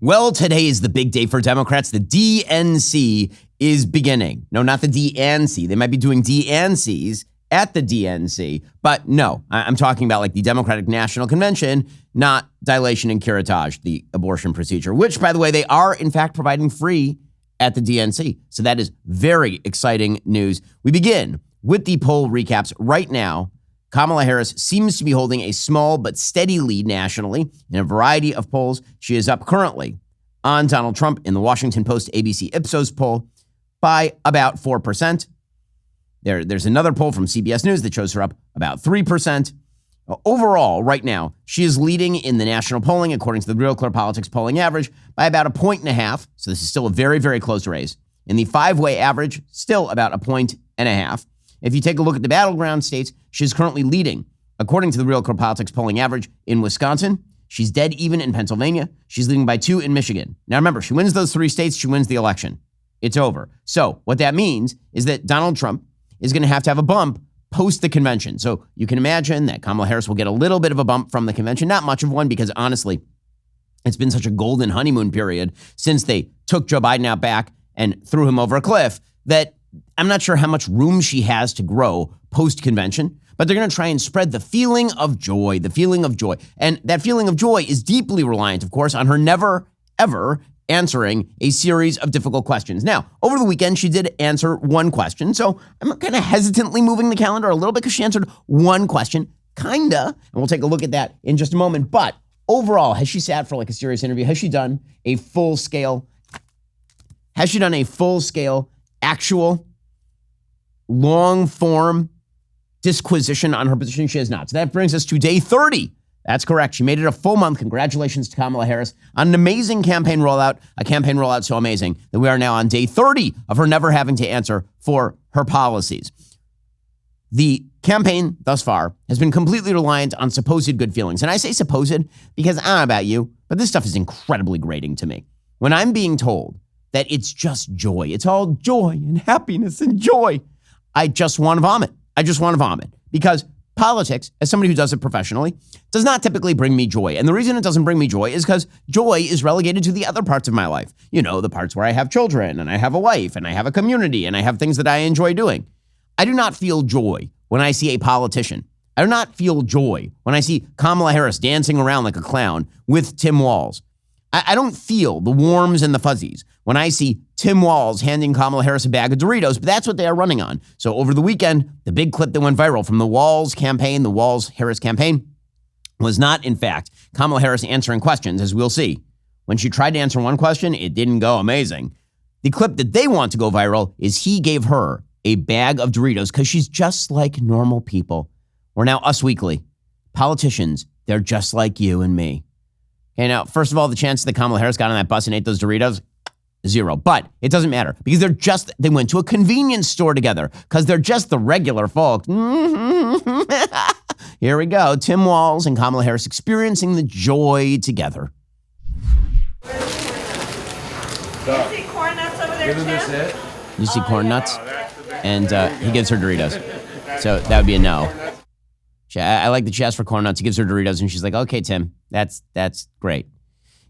Well, today is the big day for Democrats. The DNC is beginning. No, not the DNC. They might be doing DNCs at the DNC, but no, I'm talking about like the Democratic National Convention, not dilation and curettage, the abortion procedure, which, by the way, they are in fact providing free at the DNC. So that is very exciting news. We begin with the poll recaps right now. Kamala Harris seems to be holding a small but steady lead nationally in a variety of polls. She is up currently on Donald Trump in the Washington Post ABC Ipsos poll by about 4%. There's another poll from CBS News that shows her up about 3%. Overall, right now, she is leading in the national polling, according to the Real Clear Politics polling average, by about 1.5 points. So this is still a very, very close race. In the five-way average, still about 1.5 points. If you take a look at the battleground states, she's currently leading, according to the Real Clear Politics polling average, in Wisconsin. She's dead even in Pennsylvania. She's leading by 2 in Michigan. Now remember, she wins those 3 states, she wins the election. It's over. So what that means is that Donald Trump is going to have a bump post the convention. So you can imagine that Kamala Harris will get a little bit of a bump from the convention, not much of one, because honestly, it's been such a golden honeymoon period since they took Joe Biden out back and threw him over a cliff that I'm not sure how much room she has to grow post-convention, but they're going to try and spread the feeling of joy, And that feeling of joy is deeply reliant, of course, on her never, ever answering a series of difficult questions. Now, over the weekend, she did answer one question, so I'm kind of hesitantly moving the calendar a little bit because she answered one question, kinda, and we'll take a look at that in just a moment. But overall, has she sat for like a serious interview? Has she done a full-scale, actual, long-form disquisition on her position? She has not. So that brings us to day 30. That's correct. She made it a full month. Congratulations to Kamala Harris on an amazing campaign rollout, a campaign rollout so amazing that we are now on day 30 of her never having to answer for her policies. The campaign thus far has been completely reliant on supposed good feelings. And I say supposed because I don't know about you, but this stuff is incredibly grating to me. When I'm being told that it's just joy, it's all joy and happiness and joy, I just want to vomit. Because politics, as somebody who does it professionally, does not typically bring me joy. And the reason it doesn't bring me joy is because joy is relegated to the other parts of my life. You know, the parts where I have children and I have a wife and I have a community and I have things that I enjoy doing. I do not feel joy when I see a politician. I do not feel joy when I see Kamala Harris dancing around like a clown with Tim Walz. I don't feel the warms and the fuzzies when I see Tim Walz handing Kamala Harris a bag of Doritos, but that's what they are running on. So over the weekend, the big clip that went viral from the Walz-Harris campaign, was not, in fact, Kamala Harris answering questions, as we'll see. When she tried to answer one question, it didn't go amazing. The clip that they want to go viral is he gave her a bag of Doritos because she's just like normal people. We're now Us Weekly. Politicians, they're just like you and me. Okay, now, first of all, the chance that Kamala Harris got on that bus and ate those Doritos, 0. But it doesn't matter because they went to a convenience store together because they're just the regular folk. Here we go. Tim Walz and Kamala Harris experiencing the joy together. You see corn nuts over there, Tim? You see corn nuts? And he gives her Doritos. So that would be a no. I like that she asked for corn nuts. He gives her Doritos, and she's like, okay, Tim, that's great.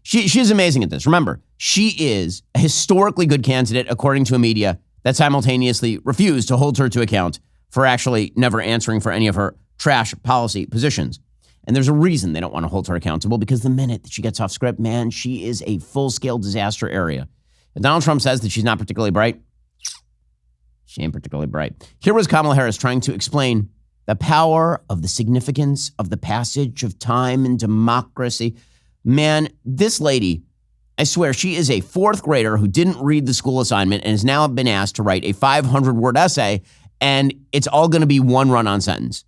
She is amazing at this. Remember, she is a historically good candidate, according to a media that simultaneously refused to hold her to account for actually never answering for any of her trash policy positions. And there's a reason they don't want to hold her accountable, because the minute that she gets off script, man, she is a full-scale disaster area. And Donald Trump says that she's not particularly bright. She ain't particularly bright. Here was Kamala Harris trying to explain the power of the significance of the passage of time and democracy. Man, this lady, I swear, she is a 4th grader who didn't read the school assignment and has now been asked to write a 500-word essay, and it's all going to be one run-on sentence.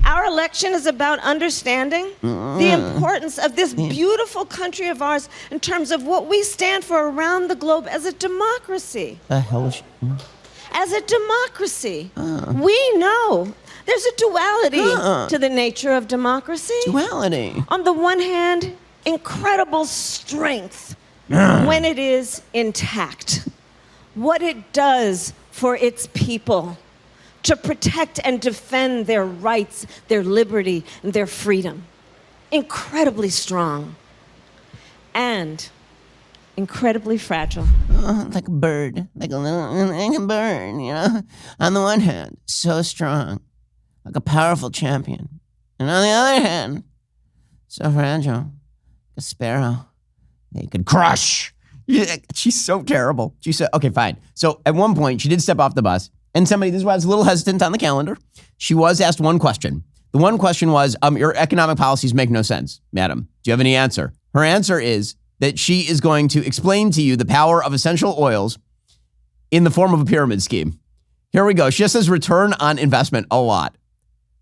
Our election is about understanding the importance of this beautiful country of ours in terms of what we stand for around the globe as a democracy. The hell is she? As a democracy, we know there's a duality to the nature of democracy. Duality. On the one hand, incredible strength when it is intact. What it does for its people to protect and defend their rights, their liberty, and their freedom. Incredibly strong. And incredibly fragile. Like a bird, like a bird, you know? On the one hand, so strong, like a powerful champion. And on the other hand, so fragile, like a sparrow they could crush. Yeah, she's so terrible. She said, okay, fine. So at one point, she did step off the bus, and somebody, this is why I was a little hesitant on the calendar. She was asked one question. The one question was, your economic policies make no sense, madam. Do you have any answer? Her answer is that she is going to explain to you the power of essential oils in the form of a pyramid scheme. Here we go. She just says return on investment a lot.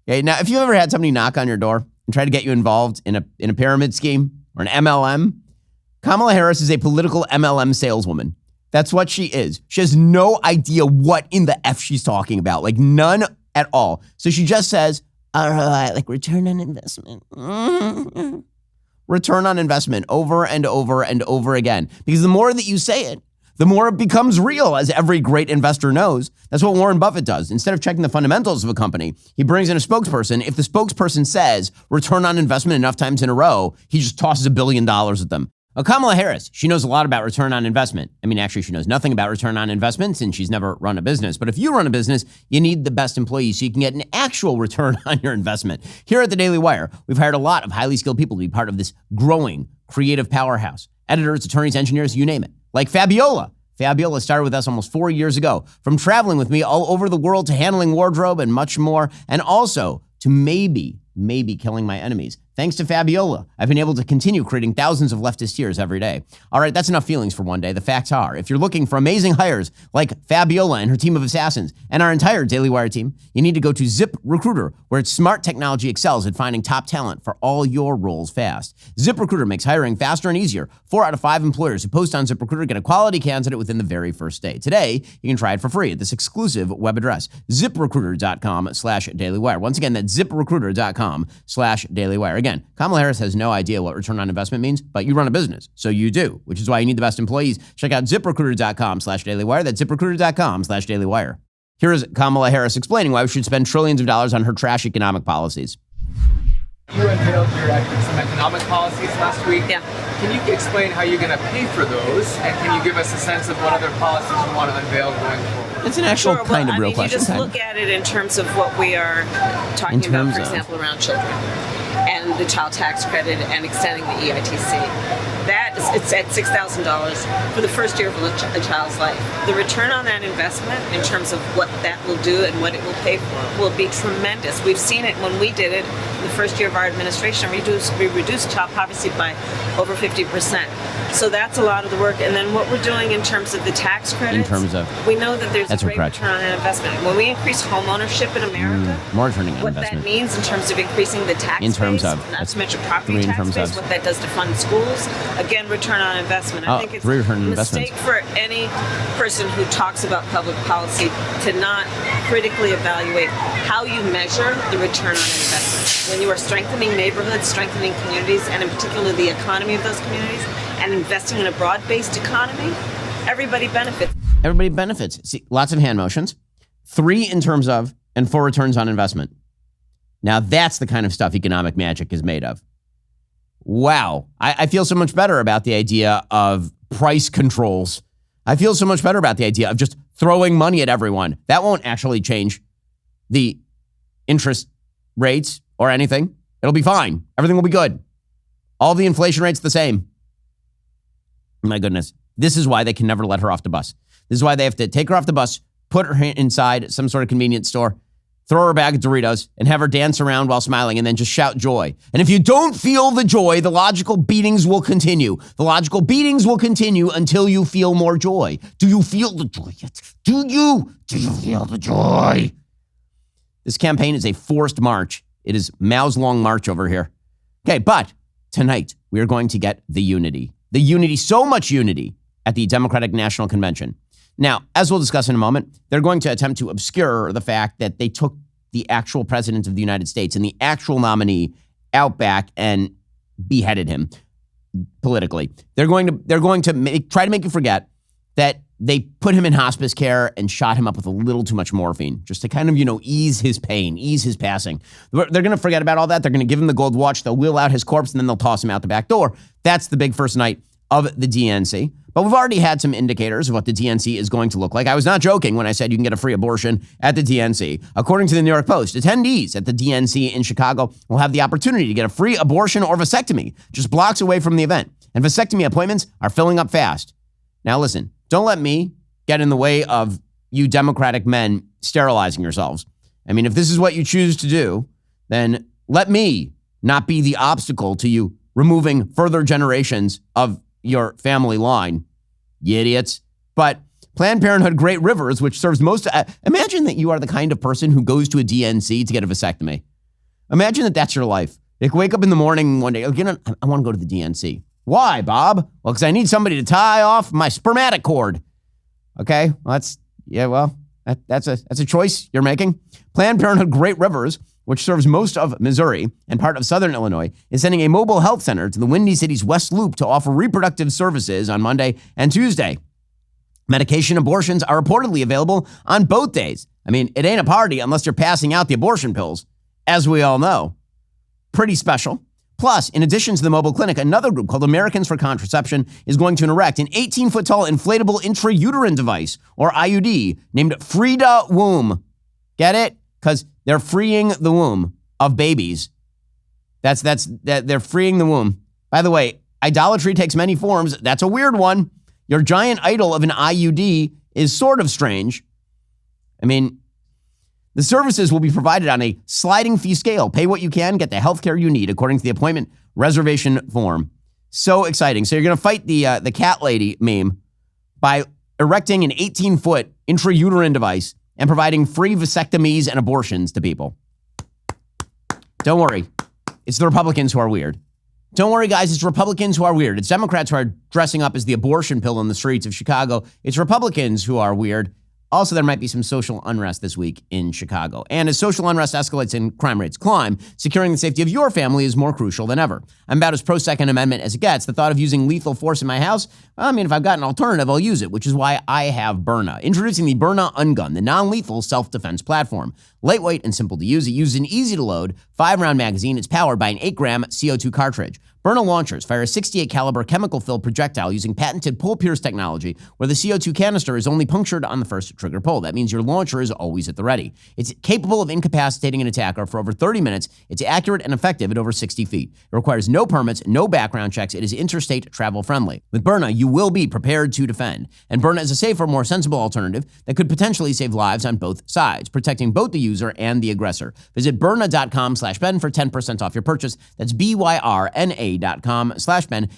Okay, now, if you've ever had somebody knock on your door and try to get you involved in a pyramid scheme or an MLM, Kamala Harris is a political MLM saleswoman. That's what she is. She has no idea what in the F she's talking about, like none at all. So she just says, ROI, like return on investment. Return on investment over and over and over again. Because the more that you say it, the more it becomes real, as every great investor knows. That's what Warren Buffett does. Instead of checking the fundamentals of a company, he brings in a spokesperson. If the spokesperson says return on investment enough times in a row, he just tosses $1 billion at them. Kamala Harris, she knows a lot about return on investment. I mean, actually, she knows nothing about return on investment since she's never run a business. But if you run a business, you need the best employees so you can get an actual return on your investment. Here at the Daily Wire, we've hired a lot of highly skilled people to be part of this growing creative powerhouse. Editors, attorneys, engineers, you name it. Like Fabiola. Fabiola started with us almost 4 years ago, from traveling with me all over the world to handling wardrobe and much more, and also to maybe killing my enemies. Thanks to Fabiola, I've been able to continue creating thousands of leftist tears every day. All right, that's enough feelings for one day. The facts are, if you're looking for amazing hires like Fabiola and her team of assassins and our entire Daily Wire team, you need to go to ZipRecruiter, where its smart technology excels at finding top talent for all your roles fast. ZipRecruiter makes hiring faster and easier. 4 out of 5 employers who post on ZipRecruiter get a quality candidate within the very first day. Today, you can try it for free at this exclusive web address, ZipRecruiter.com/dailywire. Once again, that's ZipRecruiter.com/dailywire. Again, Kamala Harris has no idea what return on investment means, but you run a business, so you do, which is why you need the best employees. Check out ZipRecruiter.com/dailywire. That's ZipRecruiter.com/dailywire. Here is Kamala Harris explaining why we should spend trillions of dollars on her trash economic policies. You unveiled some economic policies last week. Yeah. Can you explain how you're going to pay for those? And can you give us a sense of what other policies you want to unveil going forward? It's an actual Sure, kind well, of real you question. just look at it in terms of what we are talking about, for example, around children and the child tax credit and extending the EITC. It's at $6,000 for the first year of a child's life. The return on that investment in terms of what that will do and what it will pay for will be tremendous. We've seen it when we did it in the first year of our administration. We reduced child poverty by over 50%. So that's a lot of the work. And then what we're doing in terms of the tax credits, we know that there's a great return on that investment. When we increase home ownership in America, more returning on what investment. that means in terms of increasing the tax In terms base, of, not to mention property tax base, what that does to fund schools, again, return on investment. I think it's a mistake for any person who talks about public policy to not critically evaluate how you measure the return on investment. When you are strengthening neighborhoods, strengthening communities, and in particular the economy of those communities, and investing in a broad-based economy, everybody benefits. Everybody benefits. See, lots of hand motions. 3 in terms of, and 4 returns on investment. Now that's the kind of stuff economic magic is made of. Wow. I feel so much better about the idea of price controls. I feel so much better about the idea of just throwing money at everyone. That won't actually change the interest rates or anything. It'll be fine. Everything will be good. All the inflation rates the same. My goodness. This is why they can never let her off the bus. This is why they have to take her off the bus, put her inside some sort of convenience store, throw her a bag of Doritos, and have her dance around while smiling, and then just shout joy. And if you don't feel the joy, the logical beatings will continue. The logical beatings will continue until you feel more joy. Do you feel the joy yet? Do you feel the joy? This campaign is a forced march. It is Mao's long march over here. Okay, but tonight we are going to get the unity. The unity, so much unity at the Democratic National Convention. Now, as we'll discuss in a moment, they're going to attempt to obscure the fact that they took the actual president of the United States and the actual nominee out back and beheaded him politically. They're going to try to make you forget that they put him in hospice care and shot him up with a little too much morphine, just to kind of, ease his pain, ease his passing. They're going to forget about all that. They're going to give him the gold watch. They'll wheel out his corpse, and then they'll toss him out the back door. That's the big first night of the DNC. but we've already had some indicators of what the DNC is going to look like. I was not joking when I said you can get a free abortion at the DNC. According to the New York Post, attendees at the DNC in Chicago will have the opportunity to get a free abortion or vasectomy just blocks away from the event. And vasectomy appointments are filling up fast. Now listen, don't let me get in the way of you Democratic men sterilizing yourselves. I mean, if this is what you choose to do, then let me not be the obstacle to you removing further generations of your family line, you idiots. But Planned Parenthood Great Rivers, which serves most, imagine that you are the kind of person who goes to a DNC to get a vasectomy. Imagine that that's your life. Like, wake up in the morning one day, I want to go to the DNC. Why, Bob? Well, because I need somebody to tie off my spermatic cord. Okay, well, that's a choice you're making. Planned Parenthood Great Rivers, which serves most of Missouri and part of southern Illinois, is sending a mobile health center to the Windy City's West Loop to offer reproductive services on Monday and Tuesday. Medication abortions are reportedly available on both days. I mean, it ain't a party unless you're passing out the abortion pills, as we all know. Pretty special. Plus, in addition to the mobile clinic, another group called Americans for Contraception is going to erect an 18-foot-tall inflatable intrauterine device, or IUD, named Frida Womb. Get it? Because they're freeing the womb of babies. They're freeing the womb. By the way, idolatry takes many forms. That's a weird one. Your giant idol of an IUD is sort of strange. I mean, the services will be provided on a sliding fee scale. Pay what you can, get the healthcare you need, according to the appointment reservation form. So exciting. So you're going to fight the cat lady meme by erecting an 18-foot intrauterine device and providing free vasectomies and abortions to people. Don't worry. It's the Republicans who are weird. Don't worry, guys. It's Republicans who are weird. It's Democrats who are dressing up as the abortion pill in the streets of Chicago. It's Republicans who are weird. Also, there might be some social unrest this week in Chicago. And as social unrest escalates and crime rates climb, securing the safety of your family is more crucial than ever. I'm about as pro-Second Amendment as it gets. The thought of using lethal force in my house, I mean, if I've got an alternative, I'll use it, which is why I have Byrna. Introducing the Byrna Ungun, the non-lethal self-defense platform. Lightweight and simple to use. It uses an easy-to-load 5-round magazine. It's powered by an 8-gram CO2 cartridge. Byrna launchers fire a 68 caliber chemical-filled projectile using patented pull-pierce technology, where the CO2 canister is only punctured on the first trigger pull. That means your launcher is always at the ready. It's capable of incapacitating an attacker for over 30 minutes. It's accurate and effective at over 60 feet. It requires no permits, no background checks. It is interstate travel friendly. With Byrna, you will be prepared to defend. And Byrna is a safer, more sensible alternative that could potentially save lives on both sides, protecting both the user and the aggressor. Visit Byrna.com/Ben for 10% off your purchase. That's BYRNA.com/Ben.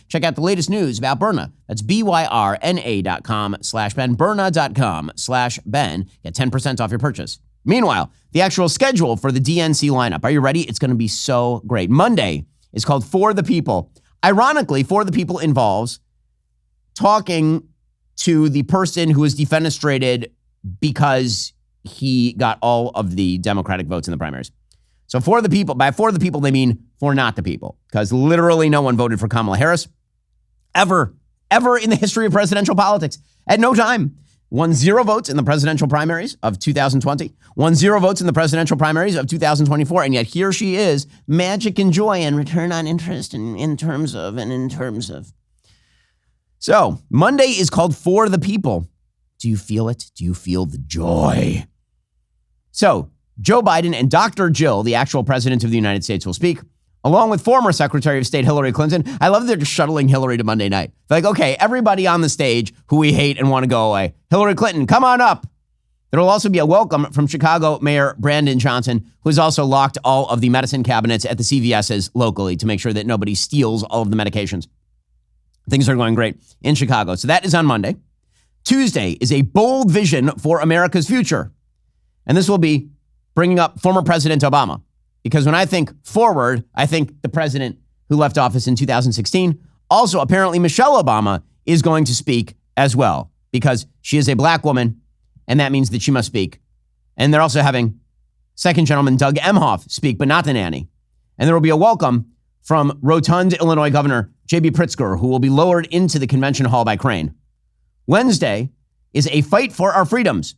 Check out the latest news about Byrna. That's BYRNA.com/Ben. Byrna.com/Ben. Get 10% off your purchase. Meanwhile, the actual schedule for the DNC lineup. Are you ready? It's going to be so great. Monday is called For the People. Ironically, For the People involves talking to the person who was defenestrated because he got all of the Democratic votes in the primaries. So For the People, by For the People, they mean for not the people, because literally no one voted for Kamala Harris ever in the history of presidential politics. At no time. Won 0 votes in the presidential primaries of 2020, won 0 votes in the presidential primaries of 2024, and yet here she is, magic and joy and return on interest in terms of. So Monday is called For the People. Do you feel it? Do you feel the joy? So Joe Biden and Dr. Jill, the actual president of the United States, will speak, along with former Secretary of State Hillary Clinton. I love that they're just shuttling Hillary to Monday night. They're like, okay, everybody on the stage who we hate and want to go away. Hillary Clinton, come on up. There will also be a welcome from Chicago Mayor Brandon Johnson, who has also locked all of the medicine cabinets at the CVS's locally to make sure that nobody steals all of the medications. Things are going great in Chicago. So that is on Monday. Tuesday is a bold vision for America's future. And this will be bringing up former President Obama. Because when I think forward, I think the president who left office in 2016. Also, apparently, Michelle Obama is going to speak as well, because she is a black woman, and that means that she must speak. And they're also having second gentleman Doug Emhoff speak, but not the nanny. And there will be a welcome from rotund Illinois Governor J.B. Pritzker, who will be lowered into the convention hall by crane. Wednesday is a fight for our freedoms.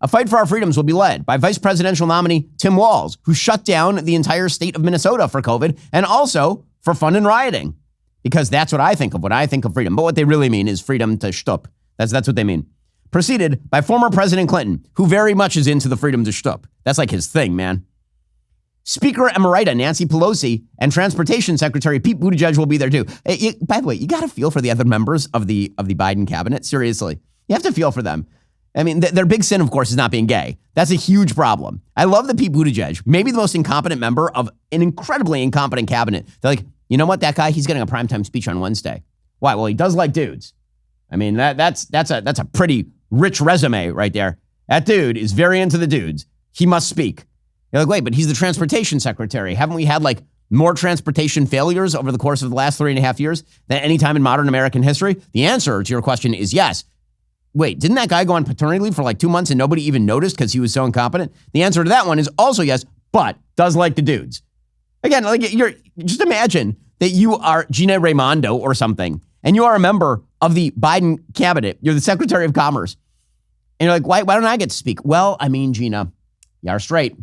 A fight for our freedoms will be led by vice presidential nominee Tim Walz, who shut down the entire state of Minnesota for COVID and also for fun and rioting. because that's what I think of when I think of freedom. But what they really mean is freedom to shtup. That's what they mean. Preceded by former President Clinton, who very much is into the freedom to shtup. That's like his thing, man. Speaker Emerita Nancy Pelosi and Transportation Secretary Pete Buttigieg will be there too. By the way, you got to feel for the other members of the Biden cabinet. Seriously, you have to feel for them. I mean, their big sin, of course, is not being gay. That's a huge problem. I love that Pete Buttigieg, maybe the most incompetent member of an incredibly incompetent cabinet. They're like, you know what, that guy, he's getting a primetime speech on Wednesday. Why? Well, he does like dudes. I mean, that's a pretty rich resume right there. That dude is very into the dudes. He must speak. You're like, wait, but he's the transportation secretary. Haven't we had like more transportation failures over the course of the last 3.5 years than any time in modern American history? The answer to your question is yes. Wait, didn't that guy go on paternity leave for like 2 months and nobody even noticed because he was so incompetent? The answer to that one is also yes, but does like the dudes. Again, like just imagine that you are Gina Raimondo or something, and you are a member of the Biden cabinet. You're the Secretary of Commerce. And you're like, why don't I get to speak? Well, I mean, Gina, you are straight.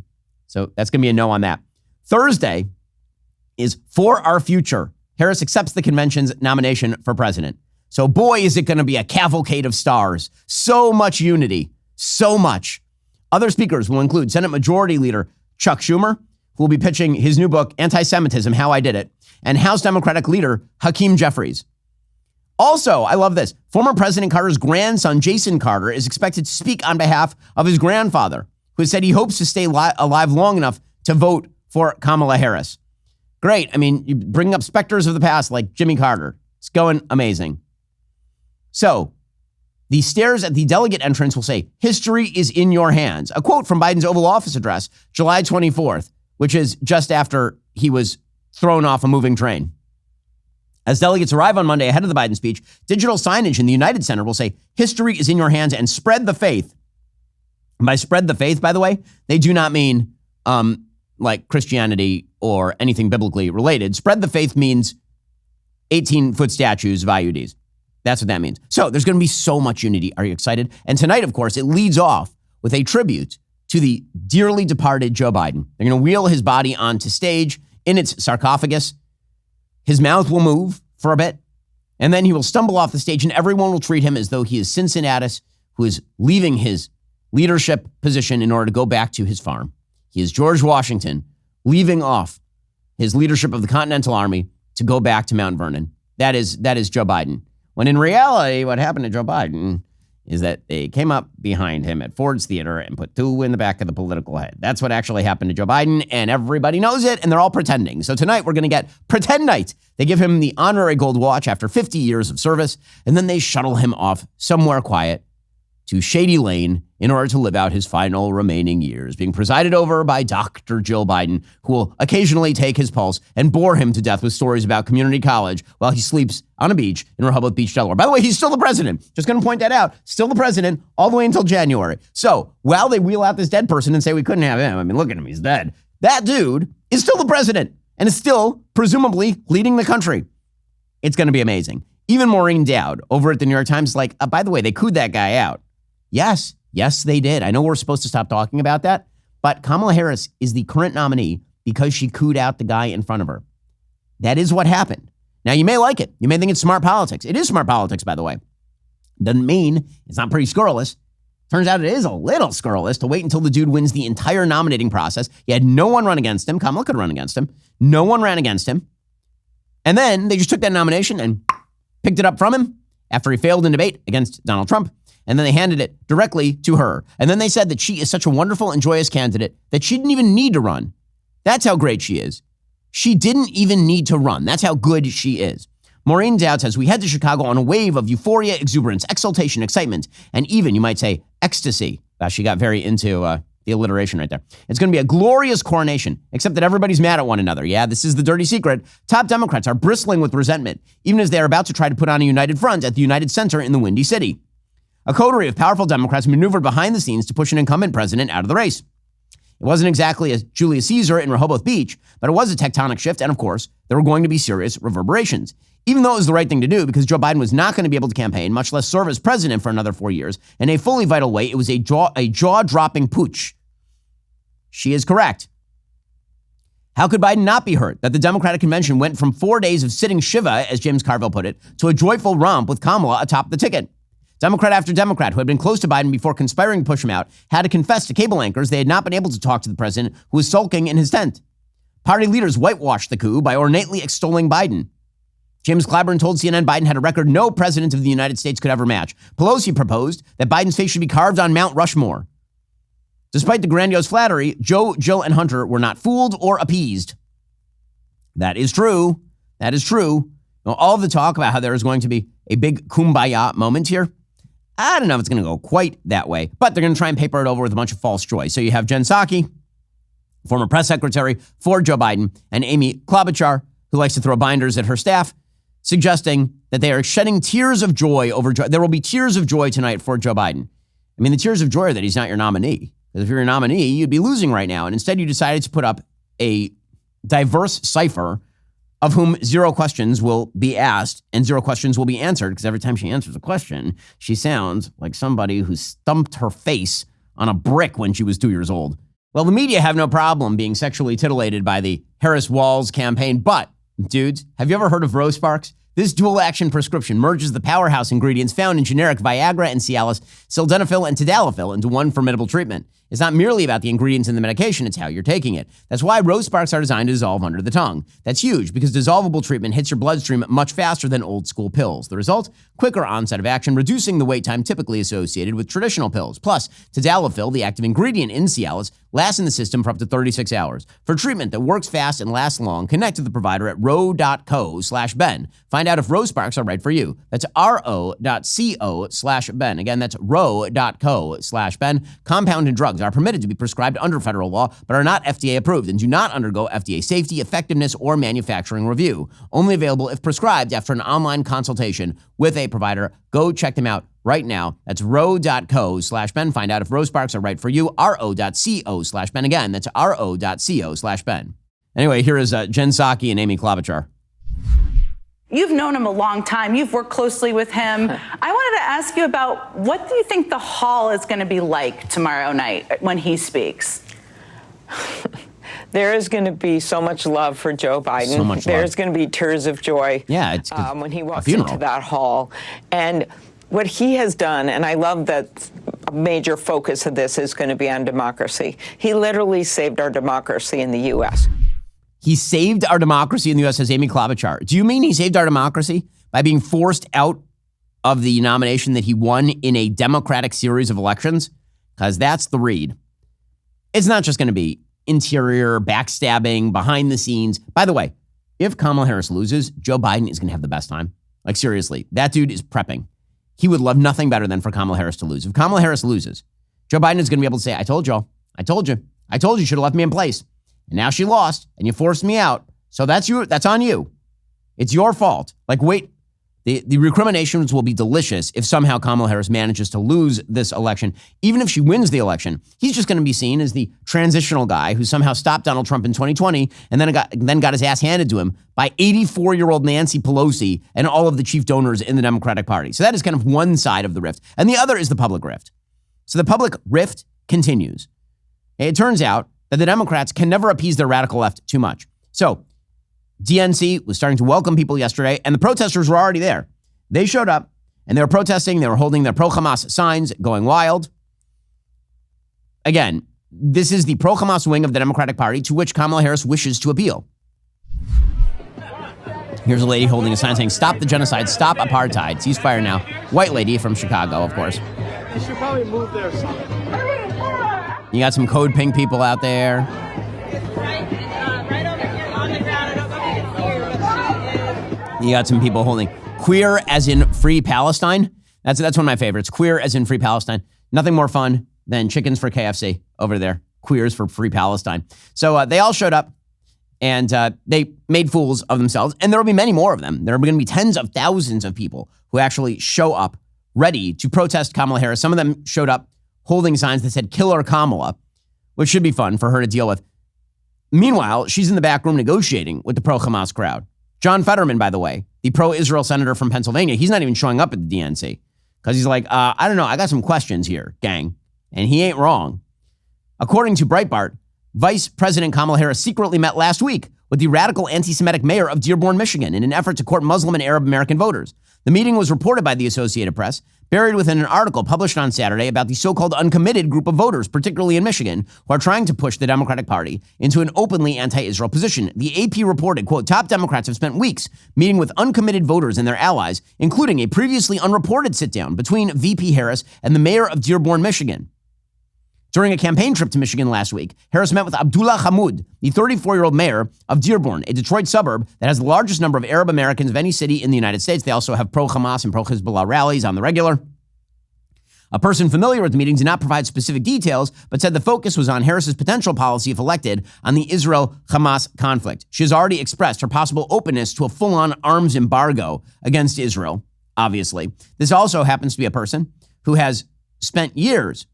So that's going to be a no on that. Thursday is For Our Future. Harris accepts the convention's nomination for president. So boy, is it going to be a cavalcade of stars. So much unity. So much. Other speakers will include Senate Majority Leader Chuck Schumer, who will be pitching his new book, Anti-Semitism, How I Did It, and House Democratic Leader Hakeem Jeffries. Also, I love this. Former President Carter's grandson, Jason Carter, is expected to speak on behalf of his grandfather, who said he hopes to stay alive long enough to vote for Kamala Harris. Great. I mean, you bring up specters of the past like Jimmy Carter. It's going amazing. So the stairs at the delegate entrance will say, history is in your hands. A quote from Biden's Oval Office address, July 24th, which is just after he was thrown off a moving train. As delegates arrive on Monday ahead of the Biden speech, digital signage in the United Center will say, history is in your hands and spread the faith. And by spread the faith, by the way, they do not mean like Christianity or anything biblically related. Spread the faith means 18-foot statues of IUDs. That's what that means. So there's going to be so much unity. Are you excited? And tonight, of course, it leads off with a tribute to the dearly departed Joe Biden. They're going to wheel his body onto stage in its sarcophagus. His mouth will move for a bit, and then he will stumble off the stage, and everyone will treat him as though he is Cincinnatus, who is leaving his leadership position in order to go back to his farm. He is George Washington leaving off his leadership of the Continental Army to go back to Mount Vernon. That is Joe Biden. When in reality, what happened to Joe Biden is that they came up behind him at Ford's Theater and put two in the back of the political head. That's what actually happened to Joe Biden, and everybody knows it, and they're all pretending. So tonight, we're going to get Pretend Night. They give him the honorary gold watch after 50 years of service, and then they shuttle him off somewhere quiet to Shady Lane in order to live out his final remaining years, being presided over by Dr. Jill Biden, who will occasionally take his pulse and bore him to death with stories about community college while he sleeps on a beach in Rehoboth Beach, Delaware. By the way, he's still the president. Just going to point that out. Still the president all the way until January. So while they wheel out this dead person and say we couldn't have him, I mean, look at him, he's dead. That dude is still the president and is still presumably leading the country. It's going to be amazing. Even Maureen Dowd over at the New York Times is like, by the way, they cooed that guy out. Yes, they did. I know we're supposed to stop talking about that, but Kamala Harris is the current nominee because she cooed out the guy in front of her. That is what happened. Now, you may like it. You may think it's smart politics. It is smart politics, by the way. Doesn't mean it's not pretty scurrilous. Turns out it is a little scurrilous to wait until the dude wins the entire nominating process. He had no one run against him. Kamala could run against him. No one ran against him. And then they just took that nomination and picked it up from him after he failed in debate against Donald Trump. And then they handed it directly to her. And then they said that she is such a wonderful and joyous candidate that she didn't even need to run. That's how great she is. She didn't even need to run. That's how good she is. Maureen Dowd says, we head to Chicago on a wave of euphoria, exuberance, exultation, excitement, and even, you might say, ecstasy. She got very into the alliteration right there. It's going to be a glorious coronation, except that everybody's mad at one another. Yeah, this is the dirty secret. Top Democrats are bristling with resentment, even as they are about to try to put on a united front at the United Center in the Windy City. A coterie of powerful Democrats maneuvered behind the scenes to push an incumbent president out of the race. It wasn't exactly a Julius Caesar in Rehoboth Beach, but it was a tectonic shift, and of course, there were going to be serious reverberations. Even though it was the right thing to do, because Joe Biden was not going to be able to campaign, much less serve as president for another 4 years, in a fully vital way, it was a jaw-dropping pooch. She is correct. How could Biden not be hurt that the Democratic convention went from 4 days of sitting Shiva, as James Carville put it, to a joyful romp with Kamala atop the ticket? Democrat after Democrat who had been close to Biden before conspiring to push him out had to confess to cable anchors they had not been able to talk to the president who was sulking in his tent. Party leaders whitewashed the coup by ornately extolling Biden. James Clyburn told CNN Biden had a record no president of the United States could ever match. Pelosi proposed that Biden's face should be carved on Mount Rushmore. Despite the grandiose flattery, Joe, Jill, and Hunter were not fooled or appeased. That is true. That is true. All of the talk about how there is going to be a big kumbaya moment here, I don't know if it's going to go quite that way, but they're going to try and paper it over with a bunch of false joy. So you have Jen Psaki, former press secretary for Joe Biden, and Amy Klobuchar, who likes to throw binders at her staff, suggesting that they are shedding tears of joy over Joe. There will be tears of joy tonight for Joe Biden. I mean, the tears of joy are that he's not your nominee. Because if you're a nominee, you'd be losing right now. And instead, you decided to put up a diverse cipher of whom zero questions will be asked and zero questions will be answered. Because every time she answers a question, she sounds like somebody who stumped her face on a brick when she was 2 years old. Well, the media have no problem being sexually titillated by the Harris-Walz campaign. But, dudes, have you ever heard of Rose Sparks? This dual-action prescription merges the powerhouse ingredients found in generic Viagra and Cialis, sildenafil and tadalafil into one formidable treatment. It's not merely about the ingredients in the medication, it's how you're taking it. That's why Rose Sparks are designed to dissolve under the tongue. That's huge because dissolvable treatment hits your bloodstream much faster than old-school pills. The result? Quicker onset of action, reducing the wait time typically associated with traditional pills. Plus, tadalafil, the active ingredient in Cialis, lasts in the system for up to 36 hours. For treatment that works fast and lasts long, connect to the provider at ro.co/Ben. Find out if Rose Sparks are right for you. That's ro.co/Ben. Again, that's ro.co/Ben. Compounded drugs are permitted to be prescribed under federal law, but are not FDA approved and do not undergo FDA safety, effectiveness, or manufacturing review. Only available if prescribed after an online consultation with a provider. Go check them out right now. That's ro.co/Ben. Find out if Rose Sparks are right for you. ro.co/Ben. Again, that's ro.co/Ben. Anyway, here is Jen Psaki and Amy Klobuchar. You've known him a long time. You've worked closely with him. I wanted to ask you about what do you think the hall is going to be like tomorrow night when he speaks? There is going to be so much love for Joe Biden. So much There's love. going to be tears of joy when he walks into that hall. And what he has done, and I love that a major focus of this is going to be on democracy. He literally saved our democracy in the U.S. He saved our democracy in the U.S., says Amy Klobuchar. Do you mean he saved our democracy by being forced out of the nomination that he won in a Democratic series of elections? Because that's the read. It's not just going to be interior, backstabbing, behind the scenes. By the way, if Kamala Harris loses, Joe Biden is going to have the best time. Like, seriously, that dude is prepping. He would love nothing better than for Kamala Harris to lose. If Kamala Harris loses, Joe Biden is going to be able to say, I told y'all, I told you should have left me in place. And now she lost and you forced me out. So that's on you. It's your fault. Like, wait, the recriminations will be delicious if somehow Kamala Harris manages to lose this election. Even if she wins the election, he's just going to be seen as the transitional guy who somehow stopped Donald Trump in 2020 and then got his ass handed to him by 84-year-old Nancy Pelosi and all of the chief donors in the Democratic Party. So that is kind of one side of the rift. And the other is the public rift. So the public rift continues. It turns out that the Democrats can never appease their radical left too much. So DNC was starting to welcome people yesterday, and the protesters were already there. They showed up, and they were protesting. They were holding their pro-Hamas signs, going wild. Again, this is the pro-Hamas wing of the Democratic Party to which Kamala Harris wishes to appeal. Here's a lady holding a sign saying, "Stop the genocide, stop apartheid, ceasefire now." White lady from Chicago, of course. You should probably move there. You got some Code Pink people out there. You got some people holding queer as in free Palestine. That's one of my favorites. Queer as in free Palestine. Nothing more fun than chickens for KFC over there. Queers for free Palestine. So they all showed up and they made fools of themselves. And there will be many more of them. There are going to be tens of thousands of people who actually show up ready to protest Kamala Harris. Some of them showed up holding signs that said "Killer Kamala," which should be fun for her to deal with. Meanwhile, she's in the back room negotiating with the pro-Hamas crowd. John Fetterman, by the way, the pro-Israel senator from Pennsylvania, he's not even showing up at the DNC because he's like, I don't know, I got some questions here, gang. And he ain't wrong. According to Breitbart, Vice President Kamala Harris secretly met last week with the radical anti-Semitic mayor of Dearborn, Michigan, in an effort to court Muslim and Arab American voters. The meeting was reported by the Associated Press, buried within an article published on Saturday about the so-called uncommitted group of voters, particularly in Michigan, who are trying to push the Democratic Party into an openly anti-Israel position. The AP reported, quote, top Democrats have spent weeks meeting with uncommitted voters and their allies, including a previously unreported sit-down between VP Harris and the mayor of Dearborn, Michigan. During a campaign trip to Michigan last week, Harris met with Abdullah Hammoud, the 34-year-old mayor of Dearborn, a Detroit suburb that has the largest number of Arab Americans of any city in the United States. They also have pro-Hamas and pro-Hezbollah rallies on the regular. A person familiar with the meeting did not provide specific details, but said the focus was on Harris's potential policy, if elected, on the Israel-Hamas conflict. She has already expressed her possible openness to a full-on arms embargo against Israel, obviously. This also happens to be a person who has spent years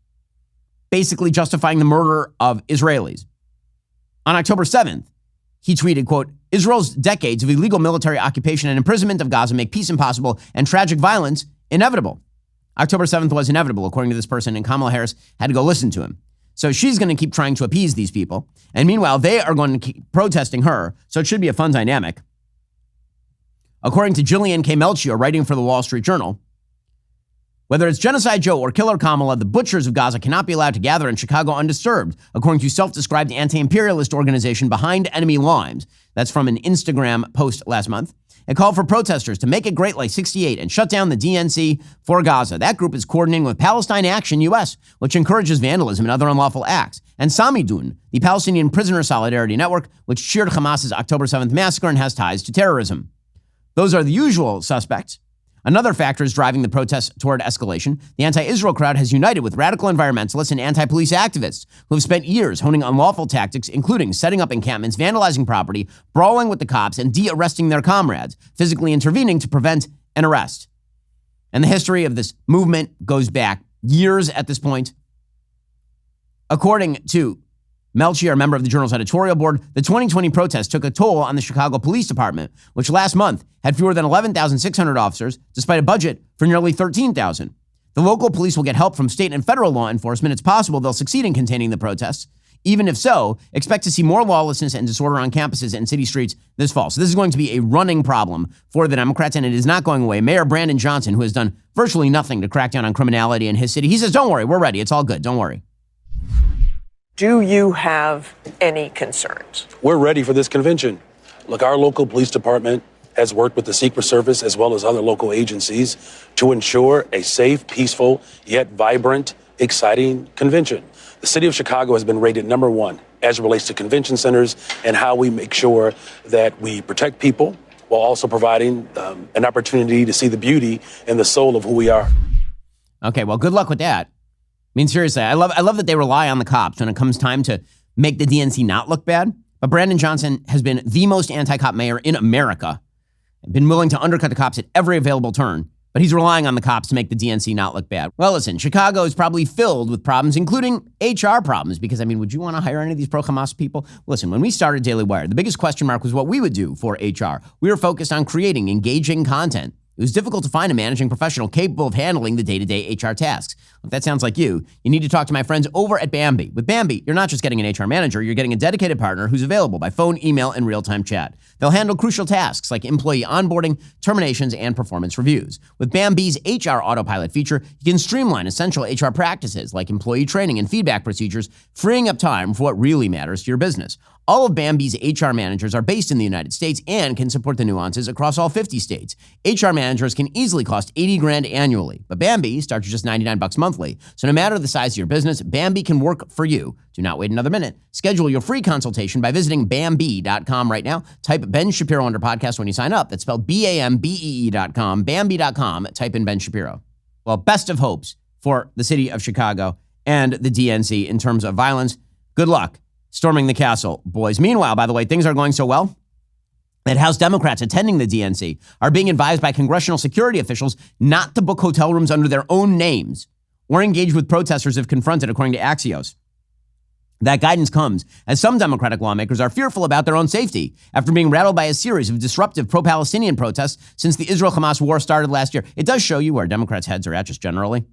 basically justifying the murder of Israelis. On October 7th, he tweeted, quote, Israel's decades of illegal military occupation and imprisonment of Gaza make peace impossible and tragic violence inevitable. October 7th was inevitable, according to this person, and Kamala Harris had to go listen to him. So she's going to keep trying to appease these people. And meanwhile, they are going to keep protesting her. So it should be a fun dynamic. According to Jillian K. Melchior, writing for the Wall Street Journal, whether it's Genocide Joe or Killer Kamala, the butchers of Gaza cannot be allowed to gather in Chicago undisturbed, according to self-described anti-imperialist organization Behind Enemy Lines. That's from an Instagram post last month. It called for protesters to make it great like 68 and shut down the DNC for Gaza. That group is coordinating with Palestine Action US, which encourages vandalism and other unlawful acts, and Samidun, the Palestinian Prisoner Solidarity Network, which cheered Hamas's October 7th massacre and has ties to terrorism. Those are the usual suspects. Another factor is driving the protests toward escalation. The anti-Israel crowd has united with radical environmentalists and anti-police activists who have spent years honing unlawful tactics, including setting up encampments, vandalizing property, brawling with the cops, and de-arresting their comrades, physically intervening to prevent an arrest. And the history of this movement goes back years at this point. According to Melchior, a member of the Journal's editorial board, the 2020 protests took a toll on the Chicago Police Department, which last month had fewer than 11,600 officers, despite a budget for nearly 13,000. The local police will get help from state and federal law enforcement. It's possible they'll succeed in containing the protests. Even if so, expect to see more lawlessness and disorder on campuses and city streets this fall. So this is going to be a running problem for the Democrats, and it is not going away. Mayor Brandon Johnson, who has done virtually nothing to crack down on criminality in his city, he says, don't worry, we're ready. It's all good. Don't worry. Do you have any concerns? We're ready for this convention. Look, our local police department has worked with the Secret Service as well as other local agencies to ensure a safe, peaceful, yet vibrant, exciting convention. The city of Chicago has been rated #1 as it relates to convention centers and how we make sure that we protect people while also providing an opportunity to see the beauty and the soul of who we are. Okay, well, good luck with that. I mean, seriously, I love that they rely on the cops when it comes time to make the DNC not look bad. But Brandon Johnson has been the most anti-cop mayor in America, been willing to undercut the cops at every available turn, but he's relying on the cops to make the DNC not look bad. Well, listen, Chicago is probably filled with problems, including HR problems, because, I mean, would you want to hire any of these pro-Hamas people? Listen, when we started Daily Wire, the biggest question mark was what we would do for HR. We were focused on creating engaging content. It was difficult to find a managing professional capable of handling the day-to-day HR tasks. If that sounds like you need to talk to my friends over at Bambee. With Bambee, you're not just getting an HR manager, you're getting a dedicated partner who's available by phone, email, and real-time chat. They'll handle crucial tasks like employee onboarding, terminations, and performance reviews. With Bambee's HR autopilot feature, you can streamline essential HR practices like employee training and feedback procedures, freeing up time for what really matters to your business. All of Bambee's HR managers are based in the United States and can support the nuances across all 50 states. HR managers can easily cost $80,000 annually, but Bambee starts at just $99 monthly. So no matter the size of your business, Bambee can work for you. Do not wait another minute. Schedule your free consultation by visiting Bambee.com right now. Type Ben Shapiro under podcast when you sign up. That's spelled BAMBEE.com, Bambee.com. Type in Ben Shapiro. Well, best of hopes for the city of Chicago and the DNC in terms of violence. Good luck storming the castle, boys. Meanwhile, by the way, things are going so well that House Democrats attending the DNC are being advised by congressional security officials not to book hotel rooms under their own names or engage with protesters if confronted, according to Axios. That guidance comes as some Democratic lawmakers are fearful about their own safety after being rattled by a series of disruptive pro-Palestinian protests since the Israel-Hamas war started last year. It does show you where Democrats' heads are at just generally.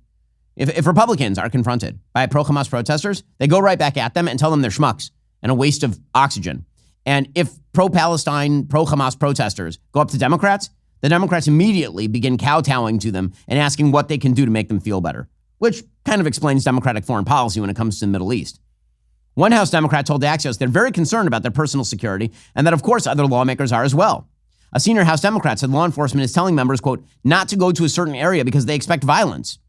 If Republicans are confronted by pro-Hamas protesters, they go right back at them and tell them they're schmucks and a waste of oxygen. And if pro-Palestine, pro-Hamas protesters go up to Democrats, the Democrats immediately begin kowtowing to them and asking what they can do to make them feel better, which kind of explains Democratic foreign policy when it comes to the Middle East. One House Democrat told Axios they're very concerned about their personal security and that, of course, other lawmakers are as well. A senior House Democrat said law enforcement is telling members, quote, not to go to a certain area because they expect violence.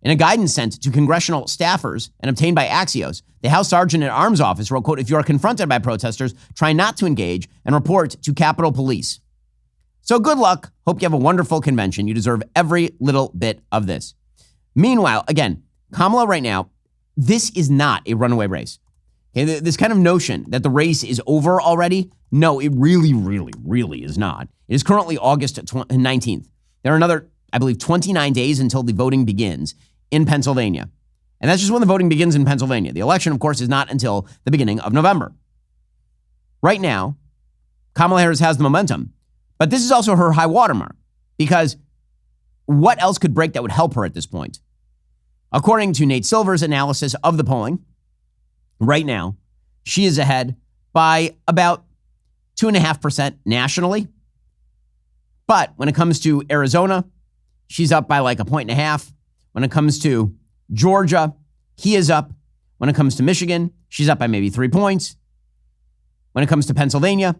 In a guidance sent to congressional staffers and obtained by Axios, the House Sergeant at Arms office wrote, quote, if you are confronted by protesters, try not to engage and report to Capitol Police. So good luck. Hope you have a wonderful convention. You deserve every little bit of this. Meanwhile, again, Kamala right now, this is not a runaway race. Okay, this kind of notion that the race is over already, no, it really, really, really is not. It is currently August 19th. There are another, I believe, 29 days until the voting begins in Pennsylvania. And that's just when the voting begins in Pennsylvania. The election, of course, is not until the beginning of November. Right now, Kamala Harris has the momentum, but this is also her high watermark, because what else could break that would help her at this point? According to Nate Silver's analysis of the polling, right now, she is ahead by about 2.5% nationally. But when it comes to Arizona, she's up by like 1.5. When it comes to Georgia, he is up. When it comes to Michigan, she's up by maybe 3 points. When it comes to Pennsylvania,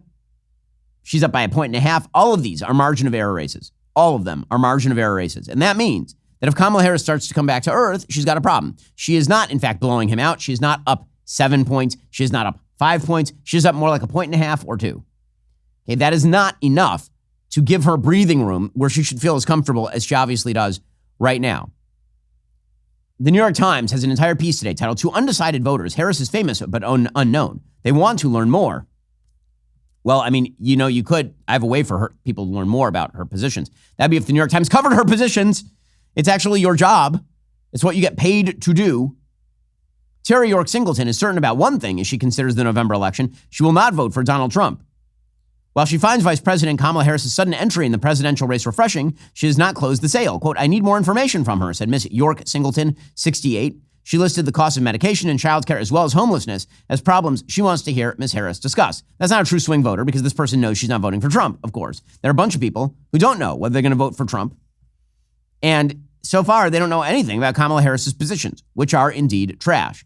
she's up by 1.5. All of these are margin of error races. All of them are margin of error races. And that means that if Kamala Harris starts to come back to earth, she's got a problem. She is not, in fact, blowing him out. She is not up 7 points. She is not up 5 points. She's up more like 1.5 or 2. Okay, that is not enough to give her breathing room where she should feel as comfortable as she obviously does right now. The New York Times has an entire piece today titled, To Undecided Voters, Harris is Famous but Unknown. They want to learn more. Well, I mean, you know, I have a way for people to learn more about her positions. That'd be if the New York Times covered her positions. It's actually your job. It's what you get paid to do. Terry York Singleton is certain about one thing as she considers the November election. She will not vote for Donald Trump. While she finds Vice President Kamala Harris' sudden entry in the presidential race refreshing, she has not closed the sale. Quote, I need more information from her, said Miss York Singleton, 68. She listed the cost of medication and childcare as well as homelessness as problems she wants to hear Ms. Harris discuss. That's not a true swing voter because this person knows she's not voting for Trump, of course. There are a bunch of people who don't know whether they're going to vote for Trump. And so far, they don't know anything about Kamala Harris's positions, which are indeed trash.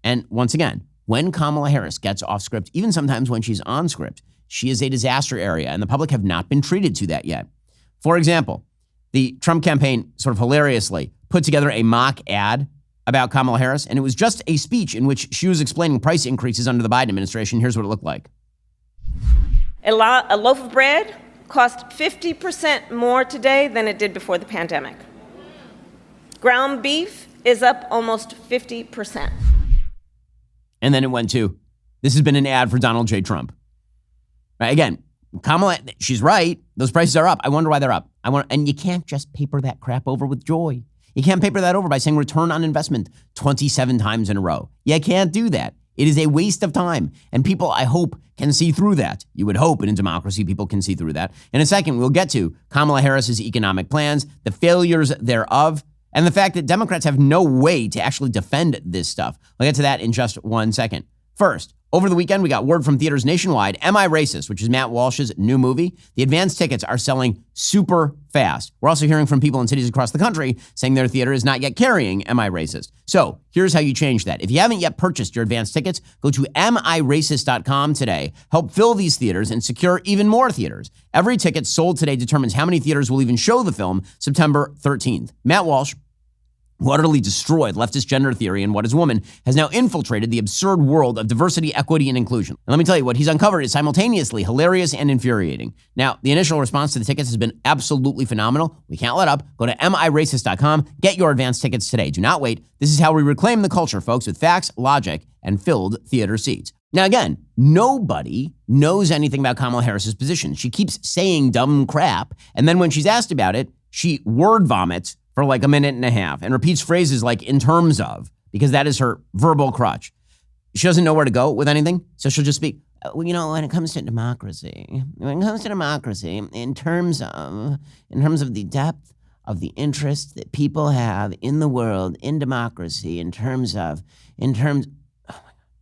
And once again, when Kamala Harris gets off script, even sometimes when she's on script, she is a disaster area, and the public have not been treated to that yet. For example, the Trump campaign sort of hilariously put together a mock ad about Kamala Harris, and it was just a speech in which she was explaining price increases under the Biden administration. Here's what it looked like. A loaf of bread costs 50% more today than it did before the pandemic. Ground beef is up almost 50%. And then it went to, this has been an ad for Donald J. Trump. Right, again, Kamala, she's right. Those prices are up. I wonder why they're up. And you can't just paper that crap over with joy. You can't paper that over by saying return on investment 27 times in a row. You can't do that. It is a waste of time. And people, I hope, can see through that. You would hope in a democracy people can see through that. In a second, we'll get to Kamala Harris's economic plans, the failures thereof, and the fact that Democrats have no way to actually defend this stuff. I'll get to that in just 1 second. First, over the weekend, we got word from theaters nationwide, Am I Racist, which is Matt Walsh's new movie. The advance tickets are selling super fast. We're also hearing from people in cities across the country saying their theater is not yet carrying Am I Racist. So here's how you change that. If you haven't yet purchased your advance tickets, go to amiracist.com today. Help fill these theaters and secure even more theaters. Every ticket sold today determines how many theaters will even show the film September 13th. Matt Walsh, who utterly destroyed leftist gender theory and what is woman, has now infiltrated the absurd world of diversity, equity, and inclusion. And let me tell you, what he's uncovered is simultaneously hilarious and infuriating. Now, the initial response to the tickets has been absolutely phenomenal. We can't let up. Go to amiracist.com. Get your advance tickets today. Do not wait. This is how we reclaim the culture, folks, with facts, logic, and filled theater seats. Now, again, nobody knows anything about Kamala Harris's position. She keeps saying dumb crap, and then when she's asked about it, she word vomits for like a minute and a half and repeats phrases like in terms of, because that is her verbal crutch. She doesn't know where to go with anything, so she'll just speak. Well, you know, when it comes to democracy, in terms of the depth of the interest that people have in the world, in democracy, oh my God,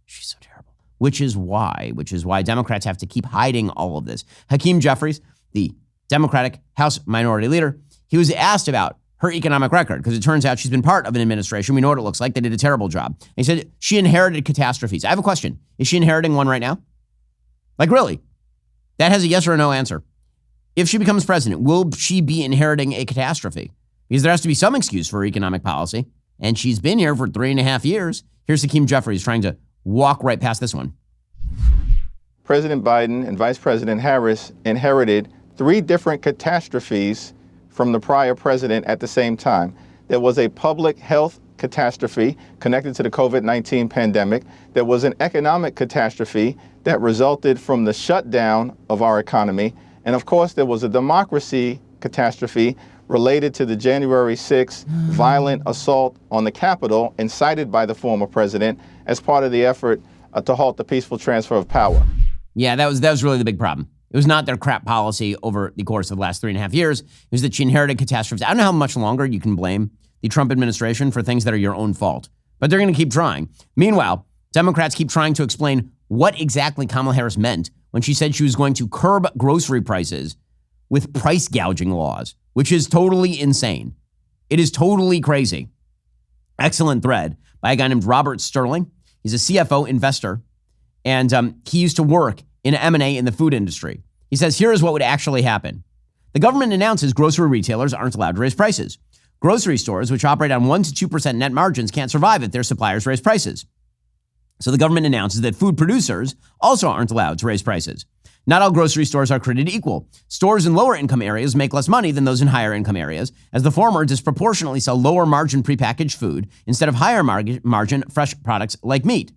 She's so terrible. Which is why Democrats have to keep hiding all of this. Hakeem Jeffries, the Democratic House Minority Leader, he was asked about her economic record, because it turns out she's been part of an administration. We know what it looks like. They did a terrible job. And he said she inherited catastrophes. I have a question. Is she inheriting one right now? Like, really? That has a yes or a no answer. If she becomes president, will she be inheriting a catastrophe? Because there has to be some excuse for her economic policy. And she's been here for 3.5 years. Here's Hakeem Jeffries trying to walk right past this one. President Biden and Vice President Harris inherited 3 different catastrophes from the prior president at the same time. There was a public health catastrophe connected to the COVID-19 pandemic. There was an economic catastrophe that resulted from the shutdown of our economy. And of course, there was a democracy catastrophe related to the January 6th violent assault on the Capitol incited by the former president as part of the effort to halt the peaceful transfer of power. Yeah, that was really the big problem. It was not their crap policy over the course of the last 3.5 years. It was that she inherited catastrophes. I don't know how much longer you can blame the Trump administration for things that are your own fault, but they're going to keep trying. Meanwhile, Democrats keep trying to explain what exactly Kamala Harris meant when she said she was going to curb grocery prices with price gouging laws, which is totally insane. It is totally crazy. Excellent thread by a guy named Robert Sterling. He's a CFO investor, and he used to work in M&A in the food industry. He says, here is what would actually happen. The government announces grocery retailers aren't allowed to raise prices. Grocery stores, which operate on 1% to 2% net margins, can't survive if their suppliers raise prices. So the government announces that food producers also aren't allowed to raise prices. Not all grocery stores are created equal. Stores in lower income areas make less money than those in higher income areas, as the former disproportionately sell lower margin prepackaged food instead of higher margin fresh products like meat.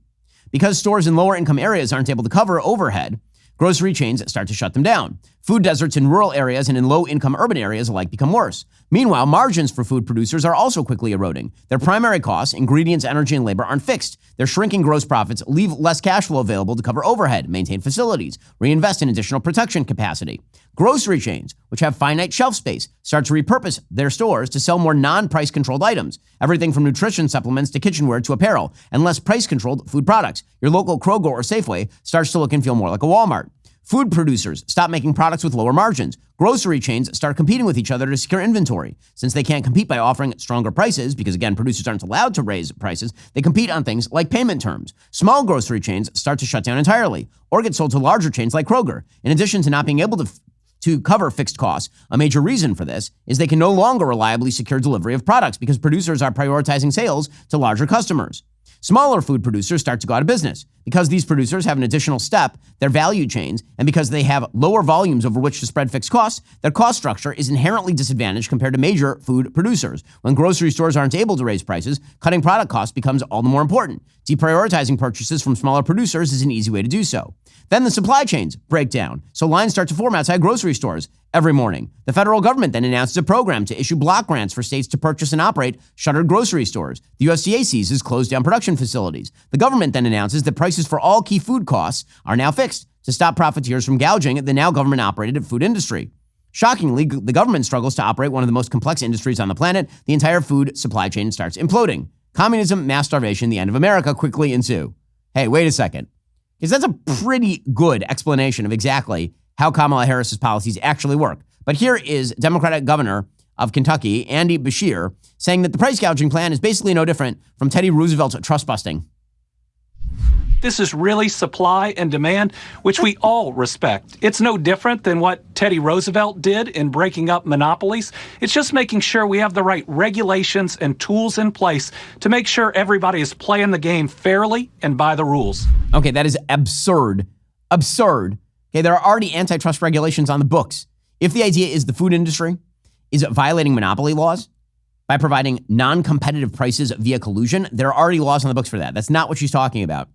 Because stores in lower income areas aren't able to cover overhead, grocery chains start to shut them down. Food deserts in rural areas and in low-income urban areas alike become worse. Meanwhile, margins for food producers are also quickly eroding. Their primary costs, ingredients, energy, and labor, aren't fixed. Their shrinking gross profits leave less cash flow available to cover overhead, maintain facilities, reinvest in additional production capacity. Grocery chains, which have finite shelf space, start to repurpose their stores to sell more non-price controlled items, everything from nutrition supplements to kitchenware to apparel, and less price-controlled food products. Your local Kroger or Safeway starts to look and feel more like a Walmart. Food producers stop making products with lower margins. Grocery chains start competing with each other to secure inventory. Since they can't compete by offering stronger prices, because again, producers aren't allowed to raise prices, they compete on things like payment terms. Small grocery chains start to shut down entirely or get sold to larger chains like Kroger. In addition to not being able to cover fixed costs, a major reason for this is they can no longer reliably secure delivery of products because producers are prioritizing sales to larger customers. Smaller food producers start to go out of business. Because these producers have an additional step, their value chains, and because they have lower volumes over which to spread fixed costs, their cost structure is inherently disadvantaged compared to major food producers. When grocery stores aren't able to raise prices, cutting product costs becomes all the more important. Deprioritizing purchases from smaller producers is an easy way to do so. Then the supply chains break down, so lines start to form outside grocery stores every morning. The federal government then announces a program to issue block grants for states to purchase and operate shuttered grocery stores. The USDA seizes closed down production facilities. The government then announces that prices for all key food costs are now fixed to stop profiteers from gouging the now government-operated food industry. Shockingly, the government struggles to operate one of the most complex industries on the planet. The entire food supply chain starts imploding. Communism, mass starvation, the end of America quickly ensue. Hey, wait a second. Because that's a pretty good explanation of exactly how Kamala Harris's policies actually work. But here is Democratic Governor of Kentucky, Andy Beshear, saying that the price gouging plan is basically no different from Teddy Roosevelt's trust busting. This is really supply and demand, which we all respect. It's no different than what Teddy Roosevelt did in breaking up monopolies. It's just making sure we have the right regulations and tools in place to make sure everybody is playing the game fairly and by the rules. Okay, that is absurd. Absurd. Okay, there are already antitrust regulations on the books. If the idea is the food industry is violating monopoly laws by providing non-competitive prices via collusion, there are already laws on the books for that. That's not what she's talking about.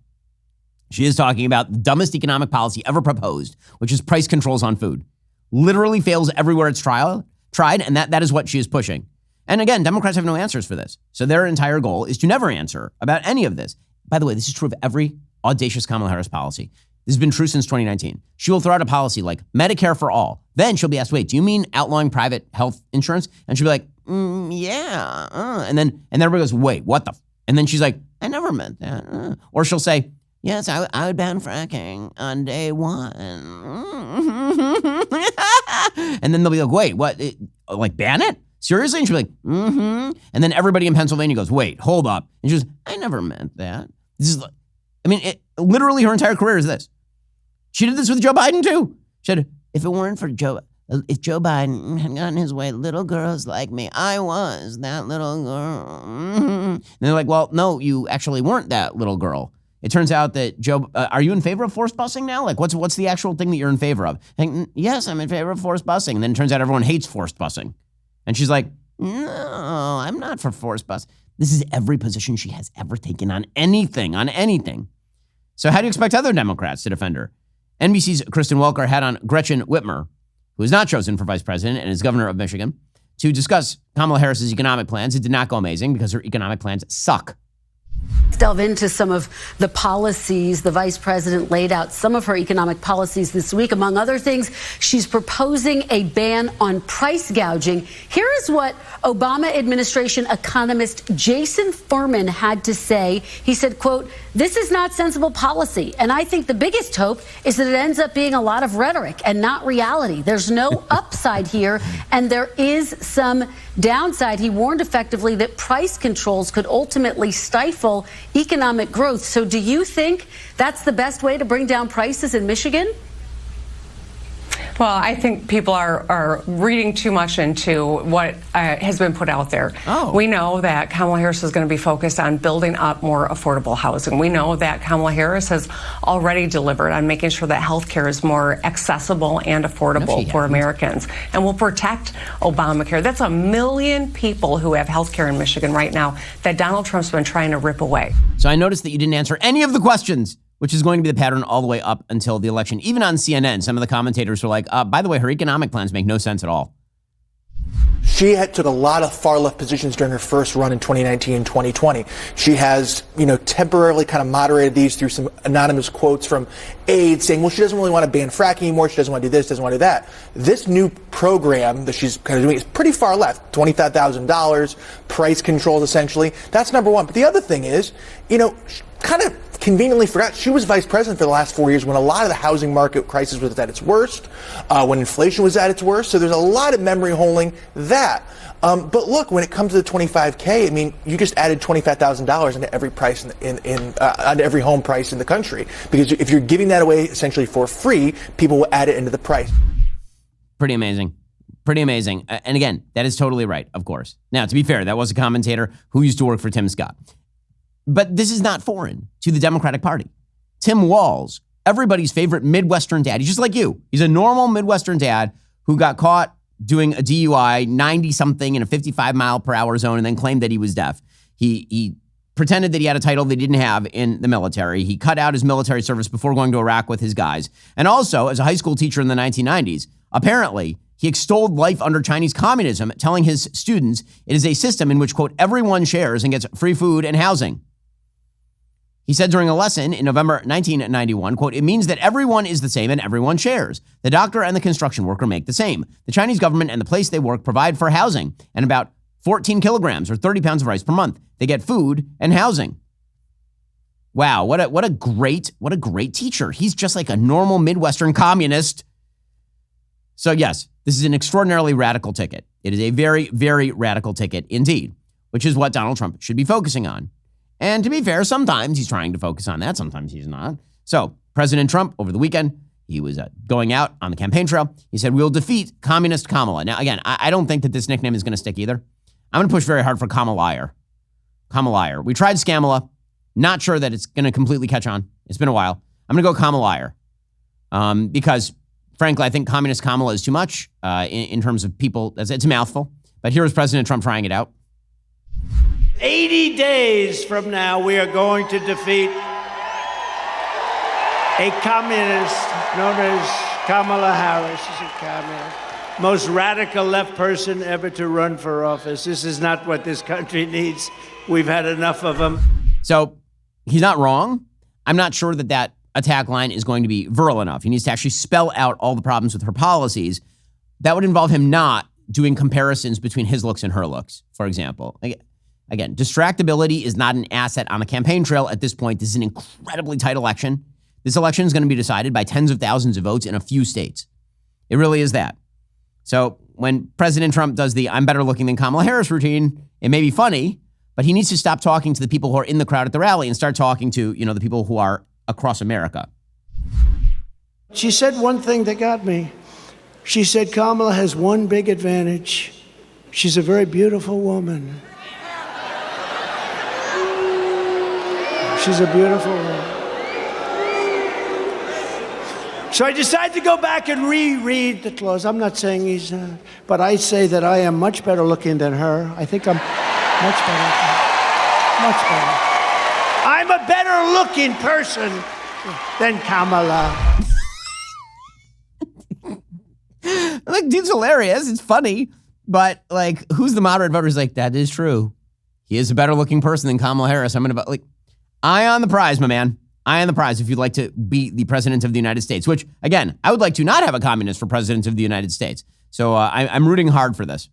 She is talking about the dumbest economic policy ever proposed, which is price controls on food. Literally fails everywhere it's tried, and that is what she is pushing. And again, Democrats have no answers for this. So their entire goal is to never answer about any of this. By the way, this is true of every audacious Kamala Harris policy. This has been true since 2019. She will throw out a policy like Medicare for all. Then she'll be asked, wait, do you mean outlawing private health insurance? And she'll be like, yeah. And then everybody goes, wait, what the? And then she's like, I never meant that. Or she'll say, Yes, I would ban fracking on day one. And then they'll be like, wait, what? Like, ban it? Seriously? And she'll be like, mm-hmm. And then everybody in Pennsylvania goes, wait, hold up. And she goes, I never meant that. This is, I mean, literally her entire career is this. She did this with Joe Biden, too. She said, if Joe Biden had gotten his way, little girls like me, I was that little girl. Mm-hmm. And they're like, well, no, you actually weren't that little girl. It turns out that Joe, are you in favor of forced busing now? Like, what's the actual thing that you're in favor of? And, yes, I'm in favor of forced busing. And then it turns out everyone hates forced busing. And she's like, no, I'm not for forced bus. This is every position she has ever taken on anything. So how do you expect other Democrats to defend her? NBC's Kristen Welker had on Gretchen Whitmer, who is not chosen for vice president and is governor of Michigan, to discuss Kamala Harris's economic plans. It did not go amazing because her economic plans suck. Let's delve into some of the policies the vice president laid out, some of her economic policies this week. Among other things, she's proposing a ban on price gouging. Here is what Obama administration economist Jason Furman had to say. He said, quote, this is not sensible policy. And I think the biggest hope is that it ends up being a lot of rhetoric and not reality. There's no upside here, and there is some downside. He warned effectively that price controls could ultimately stifle economic growth. So do you think that's the best way to bring down prices in Michigan? Well, I think people are reading too much into what has been put out there. Oh. We know that Kamala Harris is going to be focused on building up more affordable housing. We know that Kamala Harris has already delivered on making sure that health care is more accessible and affordable for Americans. And will protect Obamacare. That's 1 million people who have health care in Michigan right now that Donald Trump's been trying to rip away. So I noticed that you didn't answer any of the questions, which is going to be the pattern all the way up until the election. Even on CNN, some of the commentators were like, by the way, her economic plans make no sense at all. She took a lot of far-left positions during her first run in 2019 and 2020. She has, temporarily kind of moderated these through some anonymous quotes from aides saying, well, she doesn't really want to ban fracking anymore. She doesn't want to do this, doesn't want to do that. This new program that she's kind of doing is pretty far left, $25,000, price controls, essentially. That's number one. But the other thing is, kind of conveniently forgot she was vice president for the last 4 years when a lot of the housing market crisis was at its worst, when inflation was at its worst. So there's a lot of memory holding that. But look, when it comes to the $25K, I mean, you just added $25,000 into every price onto every home price in the country, because if you're giving that away essentially for free, people will add it into the price. Pretty amazing. And again, that is totally right, of course. Now, to be fair, that was a commentator who used to work for Tim Scott. But this is not foreign to the Democratic Party. Tim Walz, everybody's favorite Midwestern dad. He's just like you. He's a normal Midwestern dad who got caught doing a DUI 90-something in a 55-mile-per-hour zone and then claimed that he was deaf. He pretended that he had a title they didn't have in the military. He cut out his military service before going to Iraq with his guys. And also, as a high school teacher in the 1990s, apparently, he extolled life under Chinese communism, telling his students it is a system in which, quote, everyone shares and gets free food and housing. He said during a lesson in November 1991, quote, it means that everyone is the same and everyone shares. The doctor and the construction worker make the same. The Chinese government and the place they work provide for housing and about 14 kilograms or 30 pounds of rice per month. They get food and housing. Wow, what a great teacher. He's just like a normal Midwestern communist. So yes, this is an extraordinarily radical ticket. It is a very, very radical ticket indeed, which is what Donald Trump should be focusing on. And to be fair, sometimes he's trying to focus on that. Sometimes he's not. So President Trump, over the weekend, he was going out on the campaign trail. He said, we'll defeat communist Kamala. Now, again, I don't think that this nickname is going to stick either. I'm going to push very hard for Kamala. Kamala. We tried Scamala. Not sure that it's going to completely catch on. It's been a while. I'm going to go Kamala. Because, frankly, I think communist Kamala is too much in terms of people. It's a mouthful. But here is President Trump trying it out. 80 days from now, we are going to defeat a communist known as Kamala Harris. She's a communist. Most radical left person ever to run for office. This is not what this country needs. We've had enough of them. So he's not wrong. I'm not sure that attack line is going to be virile enough. He needs to actually spell out all the problems with her policies. That would involve him not doing comparisons between his looks and her looks, for example. Again, distractibility is not an asset on a campaign trail at this point. This is an incredibly tight election. This election is going to be decided by tens of thousands of votes in a few states. It really is that. So when President Trump does the I'm better looking than Kamala Harris routine, it may be funny, but he needs to stop talking to the people who are in the crowd at the rally and start talking to, the people who are across America. She said one thing that got me. She said Kamala has one big advantage. She's a very beautiful woman. She's a beautiful woman. So I decided to go back and reread the clause. I'm not saying he's not, but I say that I am much better looking than her. I think I'm much better. Much better. I'm a better looking person than Kamala. Like, dude's hilarious. It's funny. But, like, who's the moderate voter who's like, that is true. He is a better looking person than Kamala Harris. I'm going to vote. Like, eye on the prize, my man. Eye on the prize if you'd like to be the president of the United States, which, again, I would like to not have a communist for president of the United States. So I'm rooting hard for this.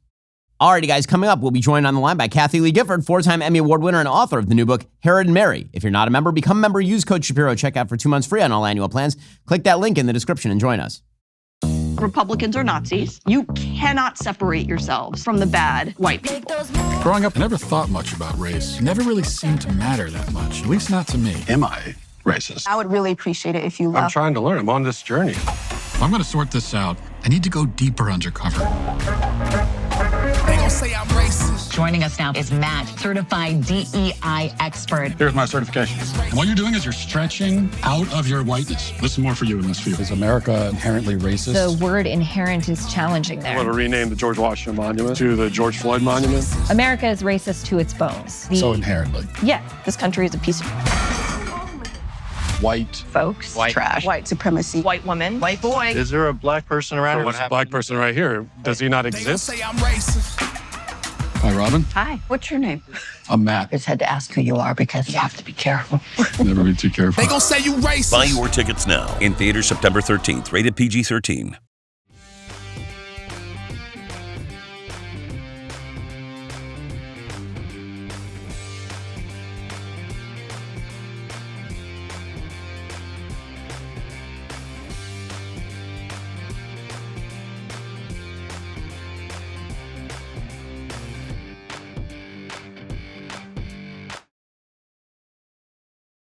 Alrighty, guys, coming up, we'll be joined on the line by Kathy Lee Gifford, 4-time Emmy Award winner and author of the new book, Herod and Mary. If you're not a member, become a member. Use code Shapiro. Check out for 2 months free on all annual plans. Click that link in the description and join us. Republicans are Nazis. You cannot separate yourselves from the bad white people. Growing up, I never thought much about race. It never really seemed to matter that much, at least not to me. Am I racist? I would really appreciate it if you left. I'm trying to learn. I'm on this journey. If I'm going to sort this out, I need to go deeper undercover. They gon' say I'm racist. Joining us now is Matt, certified DEI expert. Here's my certification. And what you're doing is you're stretching out of your whiteness. This is more for you in this field. Is America inherently racist? The word inherent is challenging there. I want to rename the George Washington Monument to the George Floyd Monument. America is racist to its bones. So inherently. Yeah, this country is a piece of white folks, white trash, white supremacy, white woman, white boy. Is there a black person around here? What's a black person right here? Does he not exist? Say I'm racist. Hi, Robin. Hi, what's your name? I'm Matt. Just had to ask who you are because you have to be careful. Never be too careful. They gon' say you racist. Buy your tickets now. In theaters September 13th. Rated PG-13.